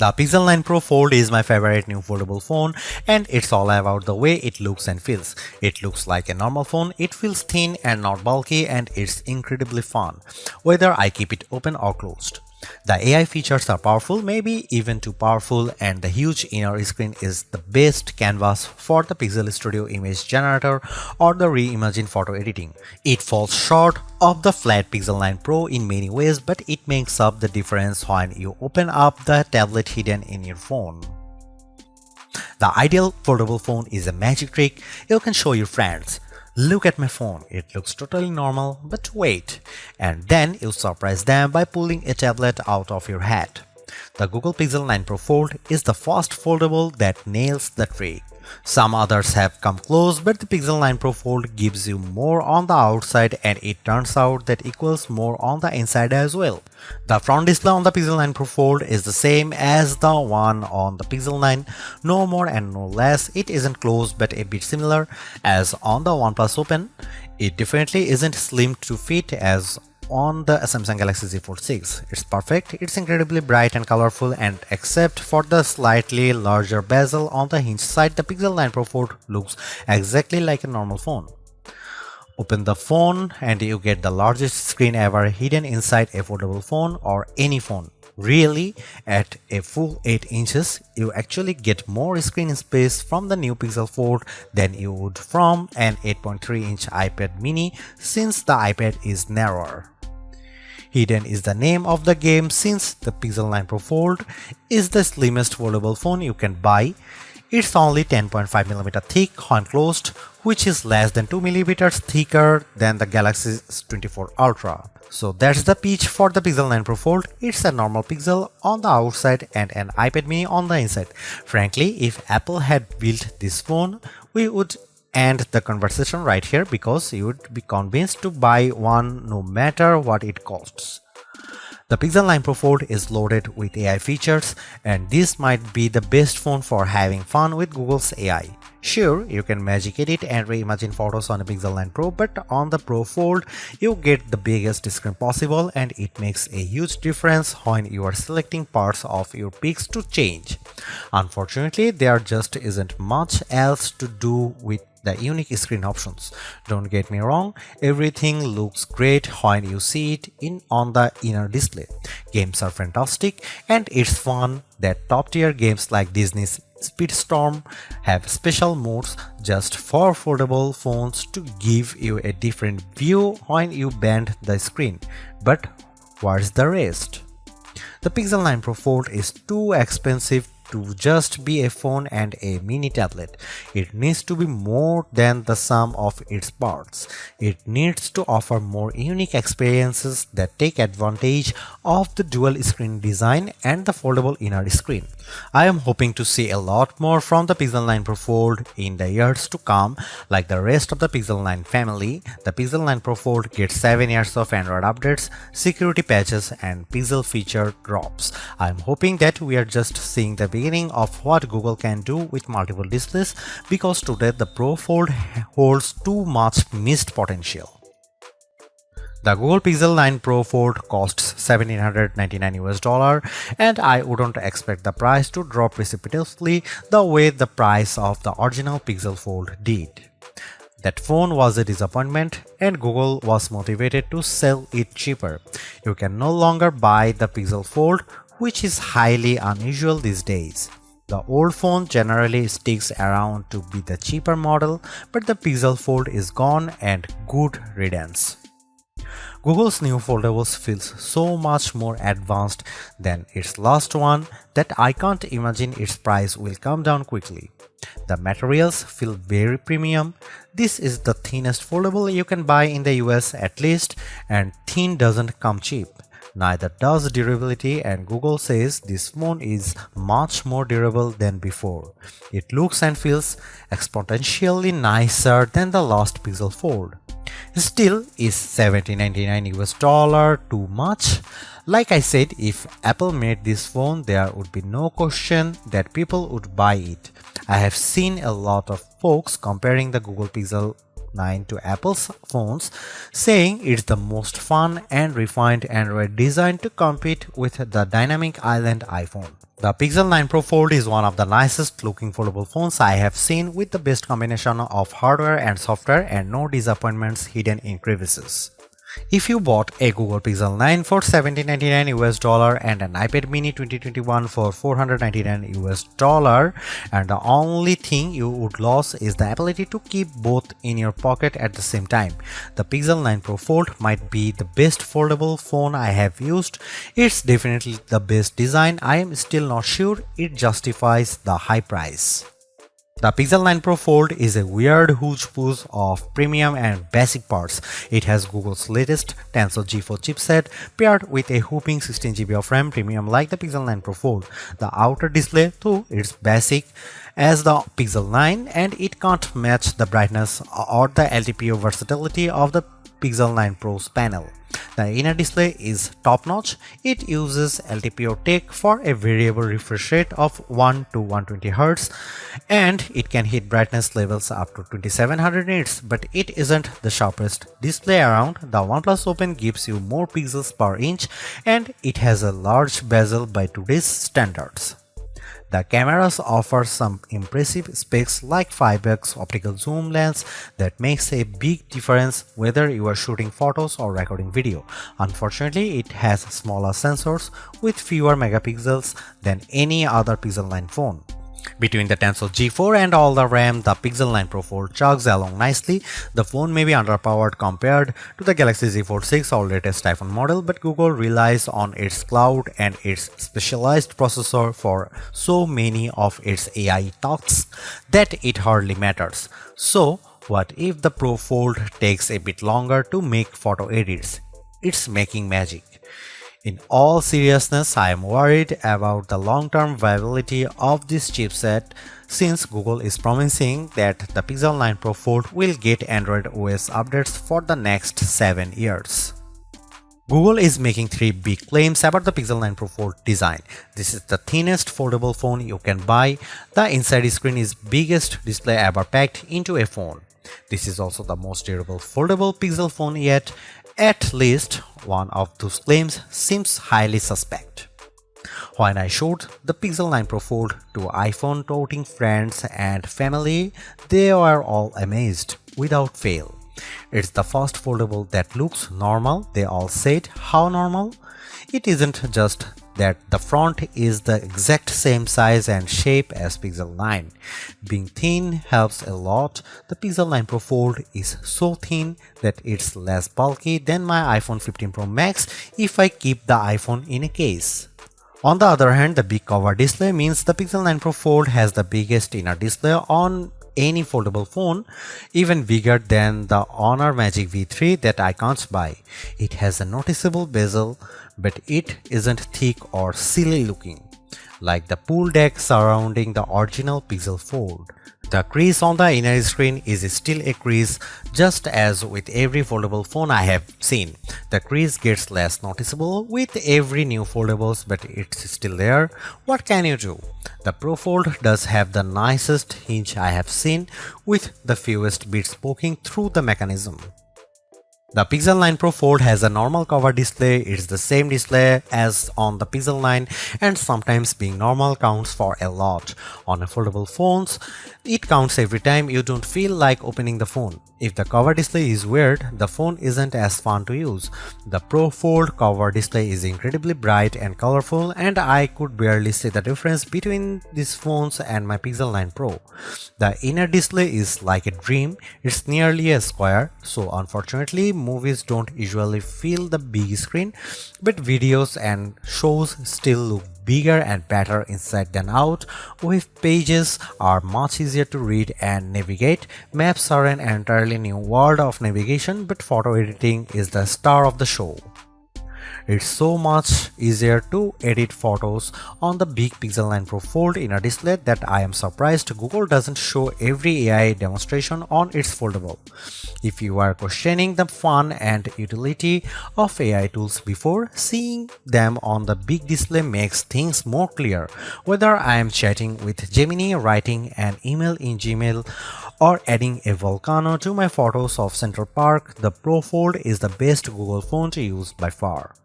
The Pixel 9 Pro Fold is my favorite new foldable phone, and it's all about the way it looks and feels. It looks like a normal phone, it feels thin and not bulky, and it's incredibly fun, whether I keep it open or closed. The AI features are powerful, maybe even too powerful, and the huge inner screen is the best canvas for the Pixel Studio image generator or the reimagined photo editing. It falls short of the flat Pixel 9 Pro in many ways, but it makes up the difference when you open up the tablet hidden in your phone. The ideal foldable phone is a magic trick you can show your friends. Look at my phone, it looks totally normal, but wait, and then you surprise them by pulling a tablet out of your hat. The Google Pixel 9 Pro Fold is the first foldable that nails the trick. Some others have come close, but the Pixel 9 Pro Fold gives you more on the outside, and it turns out that equals more on the inside as well. The front display on the Pixel 9 Pro Fold is the same as the one on the Pixel 9, no more and no less. It isn't closed but a bit similar as on the OnePlus Open. It definitely isn't slim to fit as on the Samsung Galaxy Z Fold 6. It's perfect, it's incredibly bright and colorful, and except for the slightly larger bezel on the hinge side, the Pixel 9 Pro Fold looks exactly like a normal phone. Open the phone and you get the largest screen ever hidden inside a foldable phone or any phone. Really, at a full 8 inches, you actually get more screen space from the new Pixel Fold than you would from an 8.3-inch iPad mini, since the iPad is narrower. Hidden is the name of the game, since the Pixel 9 Pro Fold is the slimmest foldable phone you can buy. It's only 10.5mm thick when closed, which is less than 2mm thicker than the Galaxy S24 Ultra. So that's the pitch for the Pixel 9 Pro Fold. It's a normal Pixel on the outside and an iPad mini on the inside. Frankly, if Apple had built this phone, we would end the conversation right here, because you would be convinced to buy one no matter what it costs. The Pixel 9 Pro Fold is loaded with AI features, and this might be the best phone for having fun with Google's AI. Sure, you can magic edit and reimagine photos on a Pixel 9 Pro, but on the Pro Fold, you get the biggest screen possible, and it makes a huge difference when you are selecting parts of your pics to change. Unfortunately, there just isn't much else to do with the unique screen options. Don't get me wrong, everything looks great when you see it on the inner display. Games are fantastic, and it's fun that top-tier games like Disney's Speedstorm have special modes just for foldable phones to give you a different view when you bend the screen. But where's the rest? The Pixel 9 Pro Fold is too expensive to just be a phone and a mini tablet. It needs to be more than the sum of its parts. It needs to offer more unique experiences that take advantage of the dual screen design and the foldable inner screen. I am hoping to see a lot more from the Pixel 9 Pro Fold in the years to come. Like the rest of the Pixel 9 family, the Pixel 9 Pro Fold gets 7 years of Android updates, security patches, and Pixel feature drops. I am hoping that we are just seeing the beginning of what Google can do with multiple displays, because today the Pro Fold holds too much missed potential. The Google Pixel 9 Pro Fold costs $1,799, and I wouldn't expect the price to drop precipitously the way the price of the original Pixel Fold did. That phone was a disappointment, and Google was motivated to sell it cheaper. You can no longer buy the Pixel Fold, which is highly unusual these days. The old phone generally sticks around to be the cheaper model, but the Pixel Fold is gone, and good riddance. Google's new foldables feels so much more advanced than its last one that I can't imagine its price will come down quickly. The materials feel very premium. This is the thinnest foldable you can buy in the US at least, and thin doesn't come cheap. Neither does durability, and Google says this phone is much more durable than before. It looks and feels exponentially nicer than the last Pixel Fold. Still, is $1,799 too much? Like I said, if Apple made this phone, there would be no question that people would buy it. I have seen a lot of folks comparing the Google Pixel 9 to Apple's phones, saying it's the most fun and refined Android design to compete with the dynamic island iPhone. The Pixel 9 Pro Fold is one of the nicest looking foldable phones I have seen, with the best combination of hardware and software and no disappointments hidden in crevices. If you bought a Google Pixel 9 for $1799 US and an iPad mini 2021 for $499 US, and the only thing you would lose is the ability to keep both in your pocket at the same time, the Pixel 9 Pro Fold might be the best foldable phone I have used. It's definitely the best design. I am still not sure it justifies the high price. The Pixel 9 Pro Fold is a weird hodgepodge of premium and basic parts. It has Google's latest Tensor G4 chipset paired with a whopping 16GB of RAM, premium like the Pixel 9 Pro Fold. The outer display, though, is basic as the Pixel 9 and it can't match the brightness or the LTPO versatility of the Pixel 9 Pro's panel. The inner display is top-notch. It uses LTPO tech for a variable refresh rate of 1 to 120Hz and it can hit brightness levels up to 2700 nits, but it isn't the sharpest display around. The OnePlus Open gives you more pixels per inch and it has a large bezel by today's standards. The cameras offer some impressive specs like 5x optical zoom lens that makes a big difference whether you are shooting photos or recording video. Unfortunately, it has smaller sensors with fewer megapixels than any other Pixel 9 phone. Between the Tensor G4 and all the RAM, the Pixel 9 Pro Fold chugs along nicely. The phone may be underpowered compared to the Galaxy Z Fold 6 or latest iPhone model, but Google relies on its cloud and its specialized processor for so many of its AI tasks that it hardly matters. So, what if the Pro Fold takes a bit longer to make photo edits? It's making magic. In all seriousness, I am worried about the long-term viability of this chipset since Google is promising that the Pixel 9 Pro Fold will get Android OS updates for the next 7 years. Google is making 3 big claims about the Pixel 9 Pro Fold design. This is the thinnest foldable phone you can buy. The inside screen is biggest display ever packed into a phone. This is also the most durable foldable Pixel phone yet. At least one of those claims seems highly suspect. When I showed the Pixel 9 Pro Fold to iPhone toting friends and family, they were all amazed without fail. It's the first foldable that looks normal. They all said, how normal? It isn't just that the front is the exact same size and shape as Pixel 9. Being thin helps a lot. The Pixel 9 Pro Fold is so thin that it's less bulky than my iPhone 15 Pro Max if I keep the iPhone in a case. On the other hand, the big cover display means the Pixel 9 Pro Fold has the biggest inner display on any foldable phone, even bigger than the Honor Magic V3 that I can't buy. It has a noticeable bezel, but it isn't thick or silly looking, like the pool deck surrounding the original Pixel Fold. The crease on the inner screen is still a crease, just as with every foldable phone I have seen. The crease gets less noticeable with every new foldables, but it's still there. What can you do? The Pro Fold does have the nicest hinge I have seen, with the fewest bits poking through the mechanism. The Pixel 9 Pro Fold has a normal cover display. It's the same display as on the Pixel 9 and sometimes being normal counts for a lot. On a foldable phones, it counts every time you don't feel like opening the phone. If the cover display is weird, the phone isn't as fun to use. The Pro Fold cover display is incredibly bright and colorful and I could barely see the difference between these phones and my Pixel 9 Pro. The inner display is like a dream. It's nearly a square, so unfortunately movies don't usually fill the big screen, but videos and shows still look bigger and better inside than out. Web pages are much easier to read and navigate. Maps are an entirely new world of navigation, but photo editing is the star of the show. It's so much easier to edit photos on the big Pixel 9 Pro Fold inner display that I am surprised Google doesn't show every AI demonstration on its foldable. If you are questioning the fun and utility of AI tools before, seeing them on the big display makes things more clear. Whether I am chatting with Gemini, writing an email in Gmail, or adding a volcano to my photos of Central Park, the Pro Fold is the best Google phone to use by far.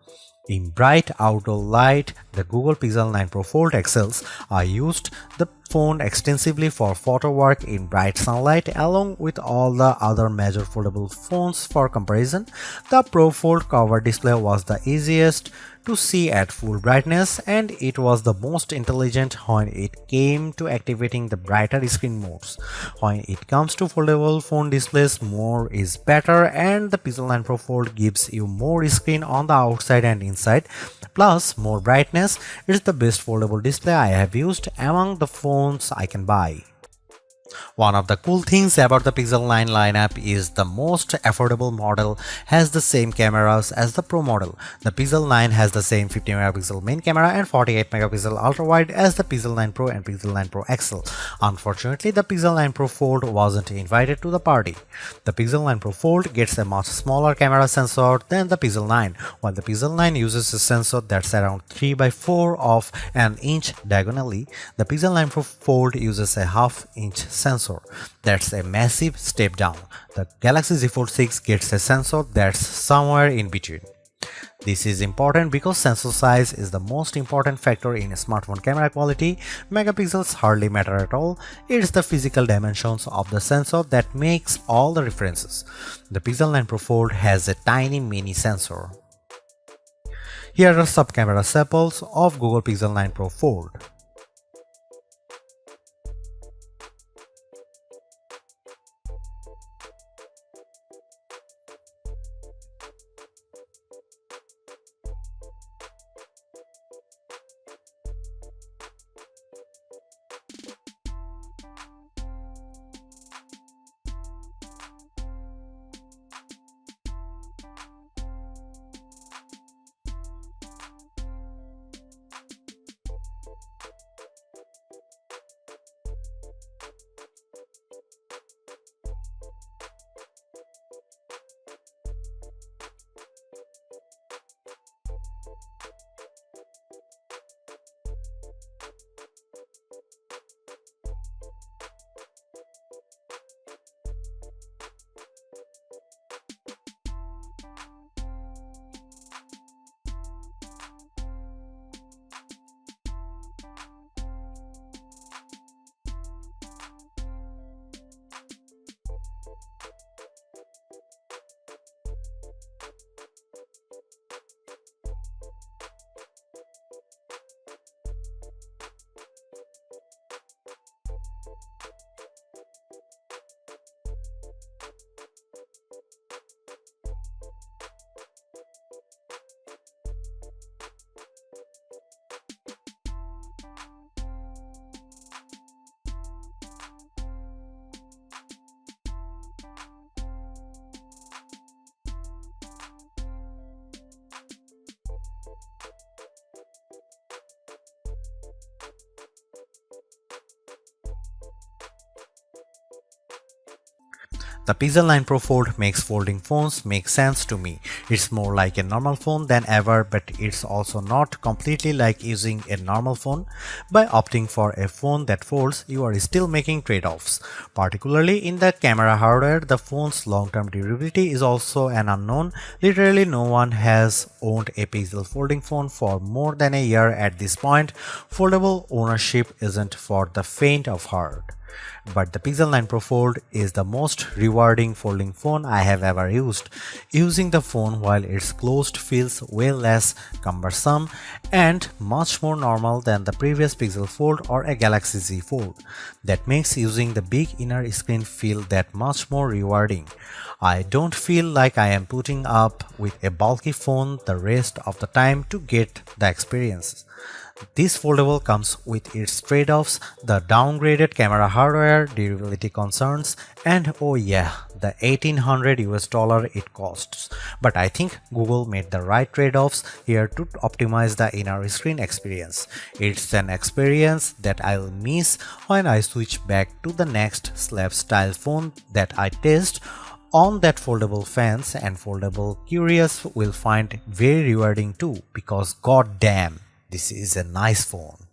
In bright outdoor light, the Google Pixel 9 Pro Fold excels. I used the phone extensively for photo work in bright sunlight along with all the other major foldable phones for comparison. The Pro Fold cover display was the easiest to see at full brightness, and it was the most intelligent when it came to activating the brighter screen modes. When it comes to foldable phone displays, more is better, and the Pixel 9 Pro Fold gives you more screen on the outside and inside, plus more brightness. It's the best foldable display I have used among the phones I can buy. One of the cool things about the Pixel 9 lineup is the most affordable model has the same cameras as the Pro model. The Pixel 9 has the same 50 megapixel main camera and 48 megapixel ultra wide as the Pixel 9 Pro and Pixel 9 Pro XL. Unfortunately, the Pixel 9 Pro Fold wasn't invited to the party. The Pixel 9 Pro Fold gets a much smaller camera sensor than the Pixel 9, while the Pixel 9 uses a sensor that's around 3 by 4 of an inch diagonally. The Pixel 9 Pro Fold uses a half-inch sensor. That's a massive step down. The Galaxy Z Fold 6 gets a sensor that's somewhere in between. This is important because sensor size is the most important factor in smartphone camera quality. Megapixels hardly matter at all. It's the physical dimensions of the sensor that makes all the differences. The Pixel 9 Pro Fold has a tiny mini sensor. Here are some camera samples of Google Pixel 9 Pro Fold. The Pixel 9 Pro Fold makes folding phones make sense to me. It's more like a normal phone than ever, but it's also not completely like using a normal phone. By opting for a phone that folds, you are still making trade-offs. Particularly in the camera hardware, the phone's long-term durability is also an unknown. Literally no one has owned a Pixel folding phone for more than a year at this point. Foldable ownership isn't for the faint of heart. But the Pixel 9 Pro Fold is the most rewarding folding phone I have ever used. Using the phone while it's closed feels way less cumbersome and much more normal than the previous Pixel Fold or a Galaxy Z Fold. That makes using the big inner screen feel that much more rewarding. I don't feel like I am putting up with a bulky phone the rest of the time to get the experience. This foldable comes with its trade-offs, the downgraded camera hardware, durability concerns, and oh yeah, the $1,800 it costs. But I think Google made the right trade-offs here to optimize the inner screen experience. It's an experience that I'll miss when I switch back to the next slab style phone that I test on that foldable fans, and foldable curious will find very rewarding too, because goddamn, this is a nice phone.